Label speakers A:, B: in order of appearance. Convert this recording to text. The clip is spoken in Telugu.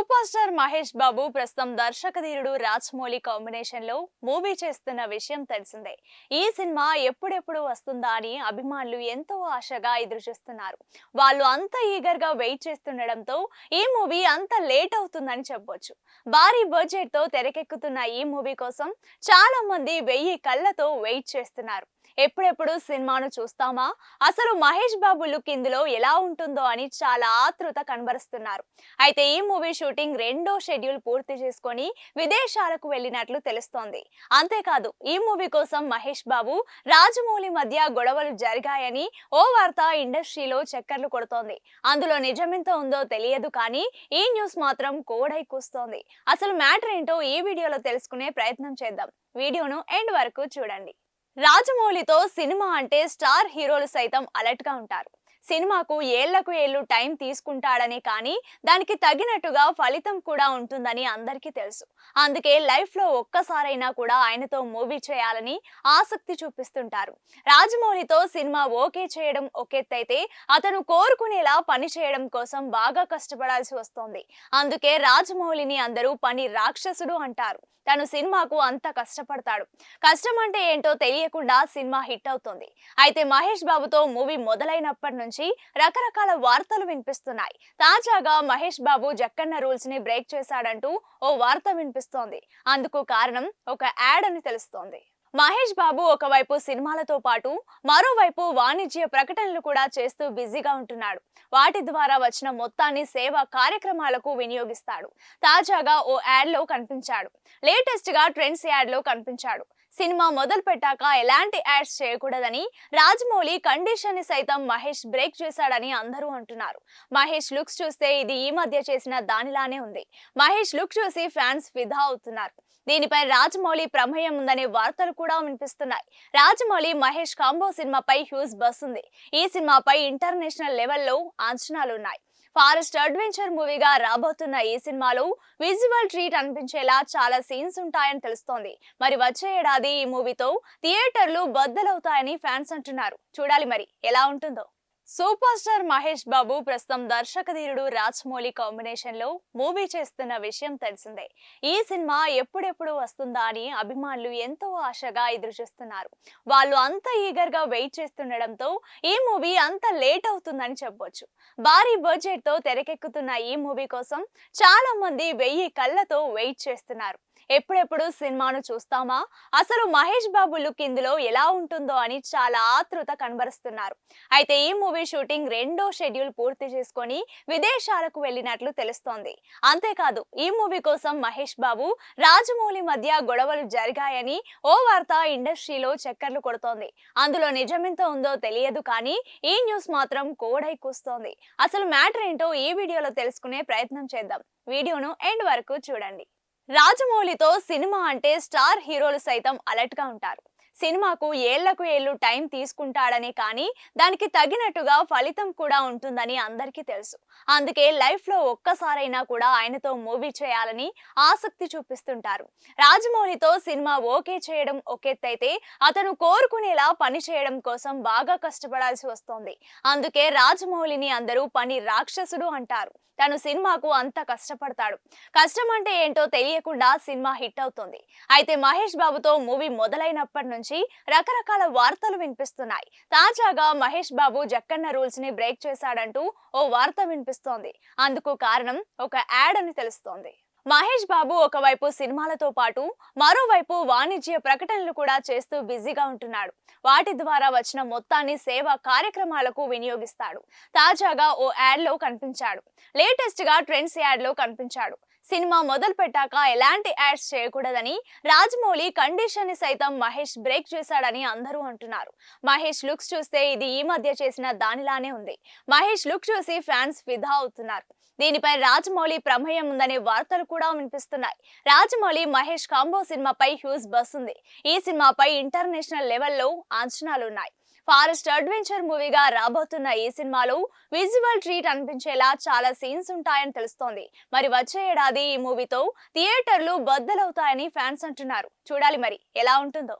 A: సూపర్ స్టార్ మహేష్ బాబు ప్రస్తుతం దర్శకధీరుడు రాజమౌళి కాంబినేషన్ లో మూవీ చేస్తున్న విషయం తెలిసిందే. ఈ సినిమా ఎప్పుడెప్పుడు వస్తుందా అని అభిమానులు ఎంతో ఆశగా ఎదురుచూస్తున్నారు. వాళ్ళు అంత ఈగర్ గా వెయిట్ చేస్తుండడంతో ఈ మూవీ అంత లేట్ అవుతుందని చెప్పొచ్చు. భారీ బడ్జెట్ తో తెరకెక్కుతున్న ఈ మూవీ కోసం చాలా మంది 1000 కళ్ళతో వెయిట్ చేస్తున్నారు. ఎప్పుడెప్పుడు సినిమాను చూస్తామా, అసలు మహేష్ బాబు లుక్ ఇందులో ఎలా ఉంటుందో అని చాలా ఆతృత కనబరుస్తున్నారు. అయితే ఈ మూవీ షూటింగ్ రెండో షెడ్యూల్ పూర్తి చేసుకొని విదేశాలకు వెళ్ళినట్లు తెలుస్తోంది. అంతేకాదు ఈ మూవీ కోసం మహేష్ బాబు రాజమౌళి మధ్య గొడవలు జరిగాయని ఓ వార్త ఇండస్ట్రీలో చక్కర్లు కొడుతోంది. అందులో నిజమెంత ఉందో తెలియదు కానీ ఈ న్యూస్ మాత్రం కోడై కూస్తోంది. అసలు మ్యాటర్ ఏంటో ఈ వీడియోలో తెలుసుకునే ప్రయత్నం చేద్దాం. వీడియోను ఎండ్ వరకు చూడండి. రాజమౌళితో సినిమా అంటే స్టార్ హీరోలు సైతం అలర్ట్ గా ఉంటారు. సినిమాకు ఏళ్లకు ఏళ్లు టైం తీసుకుంటాడని, కానీ దానికి తగినట్టుగా ఫలితం కూడా ఉంటుందని అందరికీ తెలుసు. అందుకే లైఫ్ లో ఒక్కసారైనా కూడా ఆయనతో మూవీ చేయాలని ఆసక్తి చూపిస్తుంటారు. రాజమౌళితో సినిమా ఓకే చేయడం ఒకెత్తైతే అతను కోరుకునేలా పని చేయడం కోసం బాగా కష్టపడాల్సి వస్తోంది. అందుకే రాజమౌళిని అందరూ పని రాక్షసుడు అంటారు. తను సినిమాకు అంత కష్టపడతాడు. కష్టం అంటే ఏంటో తెలియకుండా సినిమా హిట్ అవుతుంది. అయితే మహేష్ బాబుతో మూవీ మొదలైనప్పటి నుంచి రకరకాల వార్తలు వినిపిస్తున్నాయి. తాజాగా మహేష్ బాబు జక్కన్న రూల్స్ ని బ్రేక్ చేశాడంటూ ఓ వార్త వినిపిస్తోంది. అందుకు కారణం ఒక యాడ్ అని తెలుస్తోంది. మహేష్ బాబు ఒకవైపు సినిమాలతో పాటు మరోవైపు వాణిజ్య ప్రకటనలు కూడా చేస్తూ బిజీగా ఉంటున్నాడు. వాటి ద్వారా వచ్చిన మొత్తాన్ని సేవా కార్యక్రమాలకు వినియోగిస్తాడు. తాజాగా ఓ యాడ్ లో కనిపించాడు. లేటెస్ట్ గా ట్రెండ్స్ యాడ్ లో కనిపించాడు. సినిమా మొదలు పెట్టాక ఎలాంటి యాడ్స్ చేయకూడదని రాజమౌళి కండిషన్ ని సైతం మహేష్ బ్రేక్ చేశాడని అందరూ అంటున్నారు. మహేష్ లుక్స్ చూస్తే ఇది ఈ మధ్య చేసిన దానిలానే ఉంది. మహేష్ లుక్ చూసి ఫ్యాన్స్ ఫిదా అవుతున్నారు. దీనిపై రాజమౌళి ప్రమేయం ఉందనే వార్తలు కూడా వినిపిస్తున్నాయి. రాజమౌళి మహేష్ కాంబో సినిమాపై హ్యూజ్ బస్ ఉంది. ఈ సినిమాపై ఇంటర్నేషనల్ లెవెల్లో అంచనాలున్నాయి. ఫారెస్ట్ అడ్వెంచర్ మూవీగా రాబోతున్న ఈ సినిమాలో విజువల్ ట్రీట్ అనిపించేలా చాలా సీన్స్ ఉంటాయని తెలుస్తోంది. మరి వచ్చే ఏడాది ఈ మూవీతో థియేటర్లు బద్దలవుతాయని ఫ్యాన్స్ అంటున్నారు. చూడాలి మరి ఎలా ఉంటుందో. సూపర్ స్టార్ మహేష్ బాబు ప్రస్తుతం దర్శకధీరుడు రాజమౌళి కాంబినేషన్ లో మూవీ చేస్తున్న విషయం తెలిసిందే. ఈ సినిమా ఎప్పుడెప్పుడు వస్తుందా అని అభిమానులు ఎంతో ఆశగా ఎదురుచూస్తున్నారు. వాళ్ళు అంత ఈగర్ గా వెయిట్ చేస్తుండడంతో ఈ మూవీ అంత లేట్ అవుతుందని చెప్పొచ్చు. భారీ బడ్జెట్ తో తెరకెక్కుతున్న ఈ మూవీ కోసం చాలా మంది 1000 కళ్ళతో వెయిట్ చేస్తున్నారు. ఎప్పుడెప్పుడు సినిమాను చూస్తామా, అసలు మహేష్ బాబు లుక్ ఇందులో ఎలా ఉంటుందో అని చాలా ఆతృత కనబరుస్తున్నారు. అయితే ఈ మూవీ షూటింగ్ రెండో షెడ్యూల్ పూర్తి చేసుకొని విదేశాలకు వెళ్ళినట్లు తెలుస్తోంది. అంతేకాదు ఈ మూవీ కోసం మహేష్ బాబు రాజమౌళి మధ్య గొడవలు జరిగాయని ఓ వార్త ఇండస్ట్రీలో చక్కర్లు కొడుతోంది. అందులో నిజమెంత ఉందో తెలియదు కానీ ఈ న్యూస్ మాత్రం కోడై కూస్తోంది. అసలు మ్యాటర్ ఏంటో ఈ వీడియోలో తెలుసుకునే ప్రయత్నం చేద్దాం. వీడియోను ఎండ్ వరకు చూడండి. రాజమౌళితో సినిమా అంటే స్టార్ హీరోలు సైతం అలర్ట్ గా ఉంటారు. సినిమాకు ఏళ్లకు ఏళ్లు టైం తీసుకుంటాడని, కానీ దానికి తగినట్టుగా ఫలితం కూడా ఉంటుందని అందరికీ తెలుసు. అందుకే లైఫ్ లో ఒక్కసారైనా కూడా ఆయనతో మూవీ చేయాలని ఆసక్తి చూపిస్తుంటారు. రాజమౌళితో సినిమా ఓకే చేయడం ఒకెత్తైతే అతను కోరుకునేలా పని చేయడం కోసం బాగా కష్టపడాల్సి వస్తోంది. అందుకే రాజమౌళిని అందరూ పని రాక్షసుడు అంటారు. తను సినిమాకు అంత కష్టపడతాడు. కష్టం అంటే ఏంటో తెలియకుండా సినిమా హిట్ అవుతుంది. అయితే మహేష్ బాబుతో మూవీ మొదలైనప్పటి నుంచి రకరకాల వార్తలు వినిపిస్తున్నాయి. తాజాగా మహేష్ బాబు జక్కన్న రూల్స్ ని బ్రేక్ చేశాడంటూ ఓ వార్త వినిపిస్తోంది. అందుకు కారణం ఒక యాడ్ అని తెలుస్తోంది. మహేష్ బాబు ఒకవైపు సినిమాలతో పాటు మరోవైపు వాణిజ్య ప్రకటనలు కూడా చేస్తూ బిజీగా ఉంటున్నాడు. వాటి ద్వారా వచ్చిన మొత్తాన్ని సేవా కార్యక్రమాలకు వినియోగిస్తాడు. తాజాగా ఓ యాడ్ లో కనిపించాడు. లేటెస్ట్ గా ట్రెండ్స్ యాడ్ లో కనిపించాడు. సినిమా మొదలు పెట్టాక ఎలాంటి యాడ్స్ చేయకూడదని రాజమౌళి కండిషన్ ని సైతం మహేష్ బ్రేక్ చేశాడని అందరూ అంటున్నారు. మహేష్ లుక్స్ చూస్తే ఇది ఈ మధ్య చేసిన దానిలానే ఉంది. మహేష్ లుక్ చూసి ఫ్యాన్స్ ఫిదా అవుతున్నారు. దీనిపై రాజమౌళి ప్రమేయం ఉందనే వార్తలు కూడా వినిపిస్తున్నాయి. రాజమౌళి మహేష్ కాంబో సినిమాపై హ్యూజ్ బస్ ఉంది. ఈ సినిమాపై ఇంటర్నేషనల్ లెవెల్లో అంచనాలున్నాయి. ఫారెస్ట్ అడ్వెంచర్ మూవీగా రాబోతున్న ఈ సినిమాలో విజువల్ ట్రీట్ అనిపించేలా చాలా సీన్స్ ఉంటాయని తెలుస్తోంది. మరి వచ్చే ఏడాది ఈ మూవీతో థియేటర్లు బద్దలవుతాయని ఫ్యాన్స్ అంటున్నారు. చూడాలి మరి ఎలా ఉంటుందో.